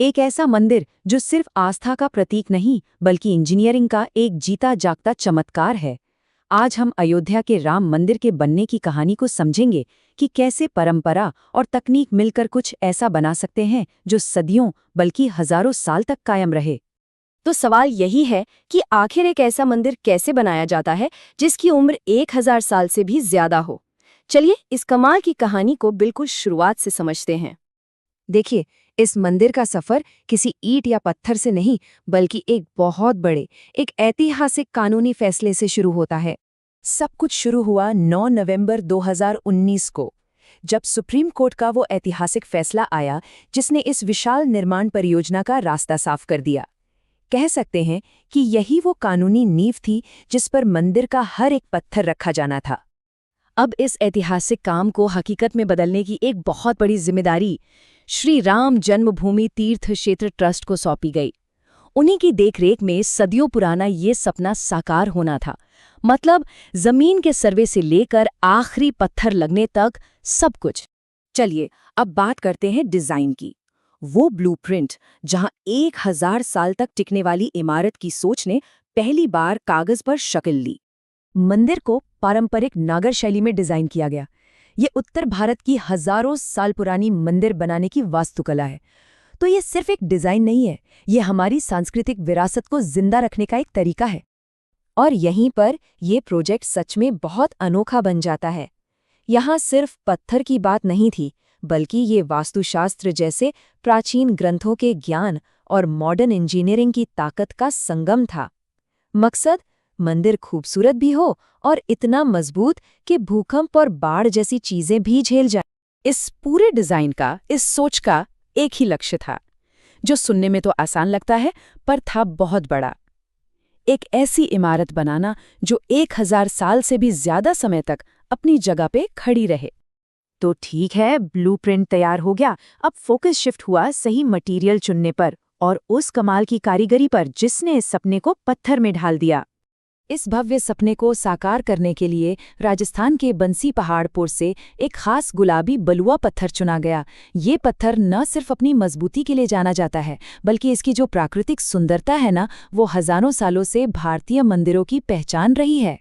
एक ऐसा मंदिर जो सिर्फ आस्था का प्रतीक नहीं बल्कि इंजीनियरिंग का एक जीता जागता चमत्कार है। आज हम अयोध्या के राम मंदिर के बनने की कहानी को समझेंगे कि कैसे परंपरा और तकनीक मिलकर कुछ ऐसा बना सकते हैं जो सदियों बल्कि हजारों साल तक कायम रहे। तो सवाल यही है कि आखिर एक ऐसा मंदिर कैसे बनाया जाता है जिसकी उम्र 1000 साल से भी ज्यादा हो। चलिए इस कमाल की कहानी को बिल्कुल शुरुआत से समझते हैं। देखिए, इस मंदिर का सफर किसी ईंट या पत्थर से नहीं बल्कि एक बहुत बड़े, एक ऐतिहासिक कानूनी फैसले से शुरू होता है। सब कुछ शुरू हुआ 9 नवंबर 2019 को, जब सुप्रीम कोर्ट का वो ऐतिहासिक फैसला आया जिसने इस विशाल निर्माण परियोजना का रास्ता साफ कर दिया। कह सकते हैं कि यही वो कानूनी नींव थी जिस पर मंदिर का हर एक पत्थर रखा जाना था। अब इस ऐतिहासिक काम को हकीकत में बदलने की एक बहुत बड़ी जिम्मेदारी श्री राम जन्मभूमि तीर्थ क्षेत्र ट्रस्ट को सौंपी गई। उन्हीं की देखरेख में सदियों पुराना ये सपना साकार होना था। मतलब जमीन के सर्वे से लेकर आखिरी पत्थर लगने तक सब कुछ। चलिए अब बात करते हैं डिजाइन की। वो ब्लूप्रिंट जहां 1000 साल तक टिकने वाली इमारत की सोच ने पहली बार कागज पर शक्ल ली। मंदिर को पारंपरिक नागर शैली में डिजाइन किया गया। ये उत्तर भारत की हजारों साल पुरानी मंदिर बनाने की वास्तुकला है। तो ये सिर्फ एक डिजाइन नहीं है, ये हमारी सांस्कृतिक विरासत को जिंदा रखने का एक तरीका है। और यहीं पर ये प्रोजेक्ट सच में बहुत अनोखा बन जाता है। यहाँ सिर्फ पत्थर की बात नहीं थी, बल्कि ये वास्तुशास्त्र जैसे प्राचीन ग्रंथों के ज्ञान और मॉडर्न इंजीनियरिंग की ताकत का संगम था। मकसद, मंदिर खूबसूरत भी हो और इतना मजबूत कि भूकंप और बाढ़ जैसी चीजें भी झेल जाए। इस पूरे डिजाइन का, इस सोच का एक ही लक्ष्य था, जो सुनने में तो आसान लगता है पर था बहुत बड़ा। एक ऐसी इमारत बनाना जो 1000 साल से भी ज्यादा समय तक अपनी जगह पे खड़ी रहे। तो ठीक है, ब्लूप्रिंट तैयार हो गया। अब फोकस शिफ्ट हुआ सही मटेरियल चुनने पर और उस कमाल की कारीगरी पर जिसने इस सपने को पत्थर में ढाल दिया। इस भव्य सपने को साकार करने के लिए राजस्थान के बंसी पहाड़पुर से एक खास गुलाबी बलुआ पत्थर चुना गया। ये पत्थर न सिर्फ अपनी मजबूती के लिए जाना जाता है, बल्कि इसकी जो प्राकृतिक सुंदरता है ना, वो हजारों सालों से भारतीय मंदिरों की पहचान रही है।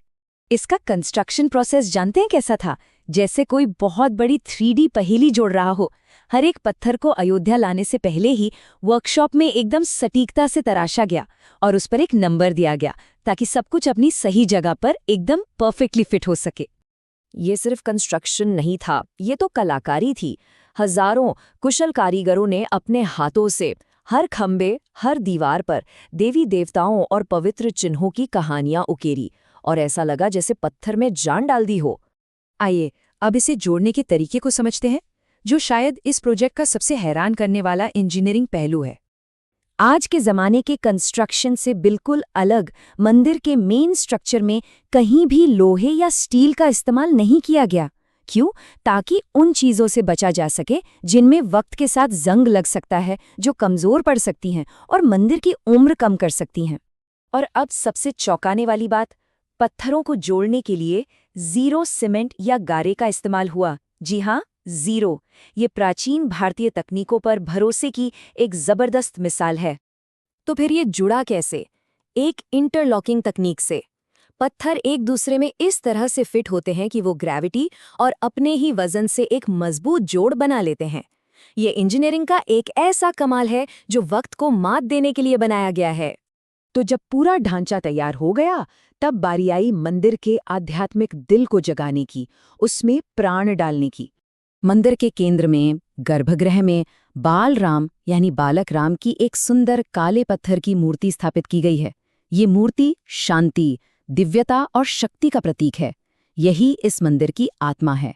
इसका कंस्ट्रक्शन प्रोसेस जानते हैं कैसा था? जैसे कोई बहुत बड़ी 3D पहेली जोड़ रहा हो। हर एक पत्थर को अयोध्या लाने से पहले ही वर्कशॉप में एकदम सटीकता से तराशा गया और उस पर एक नंबर दिया गया ताकि सब कुछ अपनी सही जगह पर एकदम परफेक्टली फिट हो सके। ये सिर्फ कंस्ट्रक्शन नहीं था, ये तो कलाकारी थी। हजारों कुशल कारीगरों ने अपने हाथों से हर खंबे, हर दीवार पर देवी देवताओं और पवित्र चिन्हों की कहानियां उकेरी और ऐसा लगा जैसे पत्थर में जान डाल दी हो। आइए अब इसे जोड़ने के तरीके को समझते हैं, जो शायद इस प्रोजेक्ट का सबसे हैरान करने वाला इंजीनियरिंग पहलू है। आज के ज़माने के कंस्ट्रक्शन से बिल्कुल अलग मंदिर के मेन स्ट्रक्चर में कहीं भी लोहे या स्टील का इस्तेमाल नहीं किया गया। क्यों? ताकि उन चीज़ों से बचा जा सके जिनमें वक्त के साथ जंग लग सकता है, जो कमज़ोर पड़ सकती हैं और मंदिर की उम्र कम कर सकती हैं। और अब सबसे चौंकाने वाली बात, पत्थरों को जोड़ने के लिए जीरो सीमेंट या गारे का इस्तेमाल हुआ। जी हाँ, जीरो। ये प्राचीन भारतीय तकनीकों पर भरोसे की एक जबरदस्त मिसाल है। तो फिर ये जुड़ा कैसे? एक इंटरलॉकिंग तकनीक से। पत्थर एक दूसरे में इस तरह से फिट होते हैं कि वो ग्रेविटी और अपने ही वजन से एक मजबूत जोड़ बना लेते हैं। ये इंजीनियरिंग का एक ऐसा कमाल है जो वक्त को मात देने के लिए बनाया गया है। तो जब पूरा ढांचा तैयार हो गया, तब बारी आई मंदिर के आध्यात्मिक दिल को जगाने की, उसमें प्राण डालने की। मंदिर के केंद्र में, गर्भगृह में, बाल राम यानी बालक राम की एक सुंदर काले पत्थर की मूर्ति स्थापित की गई है। ये मूर्ति शांति, दिव्यता और शक्ति का प्रतीक है। यही इस मंदिर की आत्मा है।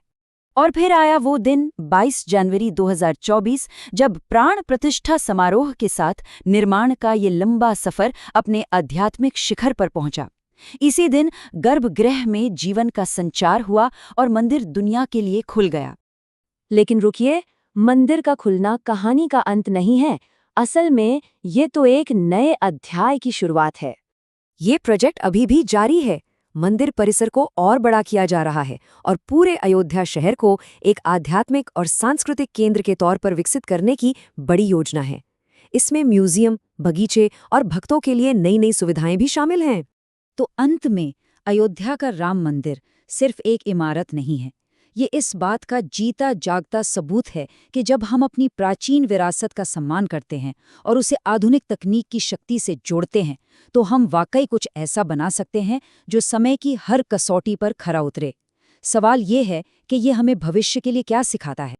और फिर आया वो दिन 22 जनवरी 2024, जब प्राण प्रतिष्ठा समारोह के साथ निर्माण का ये लंबा सफर अपने आध्यात्मिक शिखर पर पहुंचा। इसी दिन गर्भगृह में जीवन का संचार हुआ और मंदिर दुनिया के लिए खुल गया। लेकिन रुकिए, मंदिर का खुलना कहानी का अंत नहीं है। असल में ये तो एक नए अध्याय की शुरुआत है। ये प्रोजेक्ट अभी भी जारी है। मंदिर परिसर को और बड़ा किया जा रहा है और पूरे अयोध्या शहर को एक आध्यात्मिक और सांस्कृतिक केंद्र के तौर पर विकसित करने की बड़ी योजना है। इसमें म्यूजियम, बगीचे और भक्तों के लिए नई नई सुविधाएं भी शामिल हैं। तो अंत में अयोध्या का राम मंदिर सिर्फ एक इमारत नहीं है, ये इस बात का जीता जागता सबूत है कि जब हम अपनी प्राचीन विरासत का सम्मान करते हैं और उसे आधुनिक तकनीक की शक्ति से जोड़ते हैं, तो हम वाकई कुछ ऐसा बना सकते हैं जो समय की हर कसौटी पर खरा उतरे। सवाल ये है कि ये हमें भविष्य के लिए क्या सिखाता है।